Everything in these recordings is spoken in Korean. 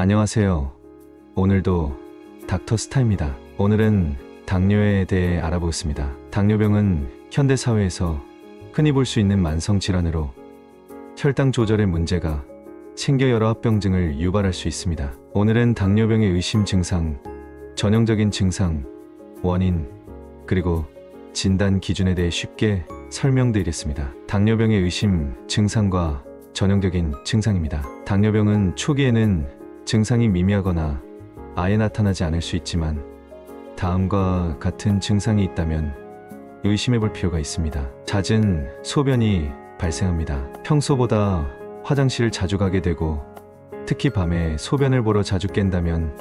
안녕하세요. 오늘도 닥터스타입니다. 오늘은 당뇨에 대해 알아보겠습니다. 당뇨병은 현대사회에서 흔히 볼 수 있는 만성질환으로 혈당 조절의 문제가 생겨 여러 합병증을 유발할 수 있습니다. 오늘은 당뇨병의 의심 증상, 전형적인 증상, 원인, 그리고 진단 기준에 대해 쉽게 설명드리겠습니다. 당뇨병의 의심 증상과 전형적인 증상입니다. 당뇨병은 초기에는 증상이 미미하거나 아예 나타나지 않을 수 있지만 다음과 같은 증상이 있다면 의심해 볼 필요가 있습니다. 잦은 소변이 발생합니다. 평소보다 화장실을 자주 가게 되고 특히 밤에 소변을 보러 자주 깬다면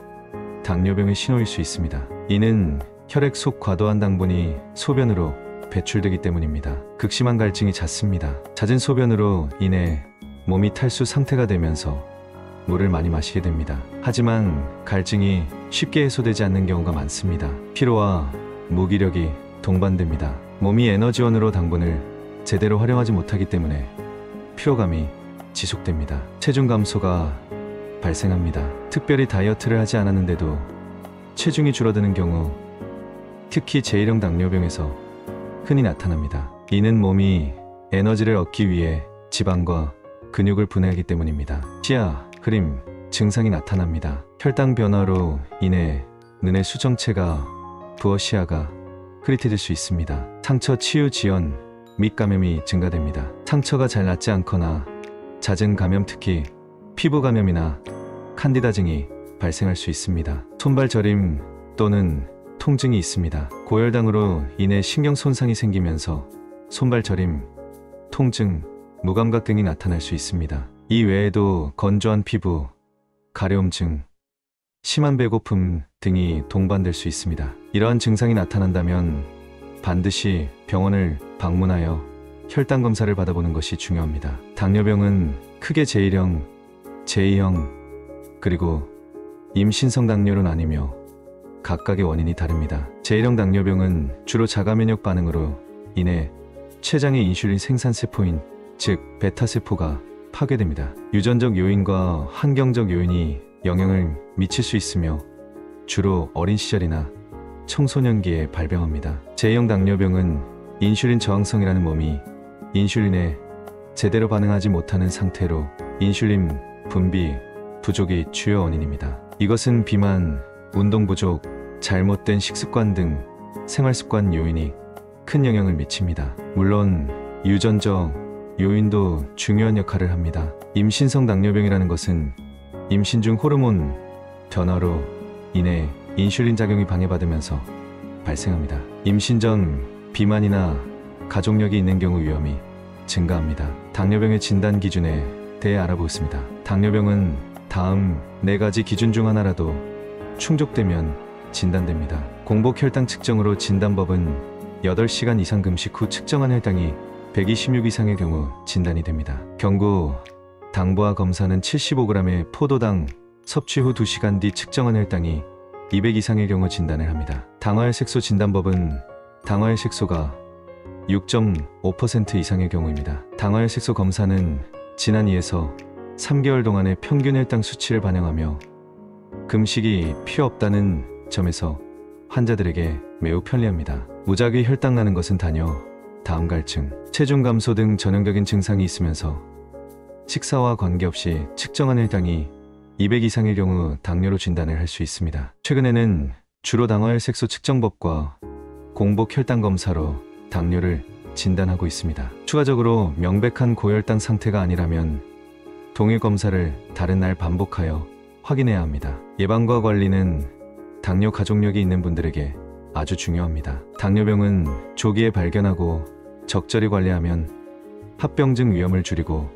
당뇨병의 신호일 수 있습니다. 이는 혈액 속 과도한 당분이 소변으로 배출되기 때문입니다. 극심한 갈증이 잦습니다. 잦은 소변으로 인해 몸이 탈수 상태가 되면서 물을 많이 마시게 됩니다. 하지만 갈증이 쉽게 해소되지 않는 경우가 많습니다. 피로와 무기력이 동반됩니다. 몸이 에너지원으로 당분을 제대로 활용하지 못하기 때문에 피로감이 지속됩니다. 체중 감소가 발생합니다. 특별히 다이어트를 하지 않았는데도 체중이 줄어드는 경우 특히 제1형 당뇨병에서 흔히 나타납니다. 이는 몸이 에너지를 얻기 위해 지방과 근육을 분해하기 때문입니다. 치아, 흐림 증상이 나타납니다. 혈당 변화로 인해 눈의 수정체가 부어 시야가 흐릿해질 수 있습니다. 상처 치유 지연 및 감염이 증가됩니다. 상처가 잘 낫지 않거나 잦은 감염, 특히 피부 감염이나 칸디다증이 발생할 수 있습니다. 손발 저림 또는 통증이 있습니다. 고혈당으로 인해 신경 손상이 생기면서 손발 저림, 통증, 무감각 등이 나타날 수 있습니다. 이 외에도 건조한 피부, 가려움증, 심한 배고픔 등이 동반될 수 있습니다. 이러한 증상이 나타난다면 반드시 병원을 방문하여 혈당 검사를 받아보는 것이 중요합니다. 당뇨병은 크게 제1형, 제2형, 그리고 임신성 당뇨로 나뉘며 각각의 원인이 다릅니다. 제1형 당뇨병은 주로 자가면역 반응으로 인해 췌장의 인슐린 생산세포인 즉 베타세포가 파괴됩니다. 유전적 요인과 환경적 요인이 영향을 미칠 수 있으며 주로 어린 시절이나 청소년기에 발병합니다. 제2형 당뇨병은 인슐린 저항성이라는 몸이 인슐린에 제대로 반응하지 못하는 상태로 인슐린 분비 부족이 주요 원인입니다. 이것은 비만, 운동 부족, 잘못된 식습관 등 생활습관 요인이 큰 영향을 미칩니다. 물론 유전적 요인도 중요한 역할을 합니다. 임신성 당뇨병이라는 것은 임신 중 호르몬 변화로 인해 인슐린 작용이 방해받으면서 발생합니다. 임신 전 비만이나 가족력이 있는 경우 위험이 증가합니다. 당뇨병의 진단 기준에 대해 알아보겠습니다. 당뇨병은 다음 4가지 기준 중 하나라도 충족되면 진단됩니다. 공복 혈당 측정으로 진단법은 8시간 이상 금식 후 측정한 혈당이 126 이상의 경우 진단이 됩니다. 경구 당부화 검사는 75g의 포도당 섭취 후 2시간 뒤 측정한 혈당이 200 이상의 경우 진단을 합니다. 당화혈색소 진단법은 당화혈색소가 6.5% 이상의 경우입니다. 당화혈색소 검사는 지난 2에서 3개월 동안의 평균 혈당 수치를 반영하며 금식이 필요 없다는 점에서 환자들에게 매우 편리합니다. 무작위 혈당 나는 것은 당뇨, 다음 갈증, 체중 감소 등 전형적인 증상이 있으면서 식사와 관계없이 측정한 혈당이 200 이상의 경우 당뇨로 진단을 할 수 있습니다. 최근에는 주로 당화혈색소 측정법과 공복 혈당 검사로 당뇨를 진단하고 있습니다. 추가적으로 명백한 고혈당 상태가 아니라면 동일 검사를 다른 날 반복하여 확인해야 합니다. 예방과 관리는 당뇨 가족력이 있는 분들에게 아주 중요합니다. 당뇨병은 조기에 발견하고 적절히 관리하면 합병증 위험을 줄이고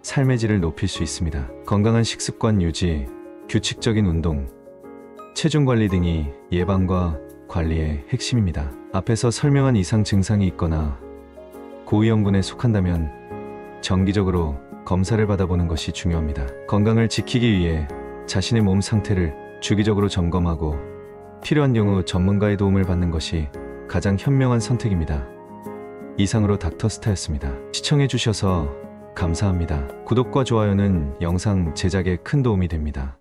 삶의 질을 높일 수 있습니다. 건강한 식습관 유지, 규칙적인 운동, 체중 관리 등이 예방과 관리의 핵심입니다. 앞에서 설명한 이상 증상이 있거나 고위험군에 속한다면 정기적으로 검사를 받아보는 것이 중요합니다. 건강을 지키기 위해 자신의 몸 상태를 주기적으로 점검하고 필요한 경우 전문가의 도움을 받는 것이 가장 현명한 선택입니다. 이상으로 닥터스타였습니다. 시청해주셔서 감사합니다. 구독과 좋아요는 영상 제작에 큰 도움이 됩니다.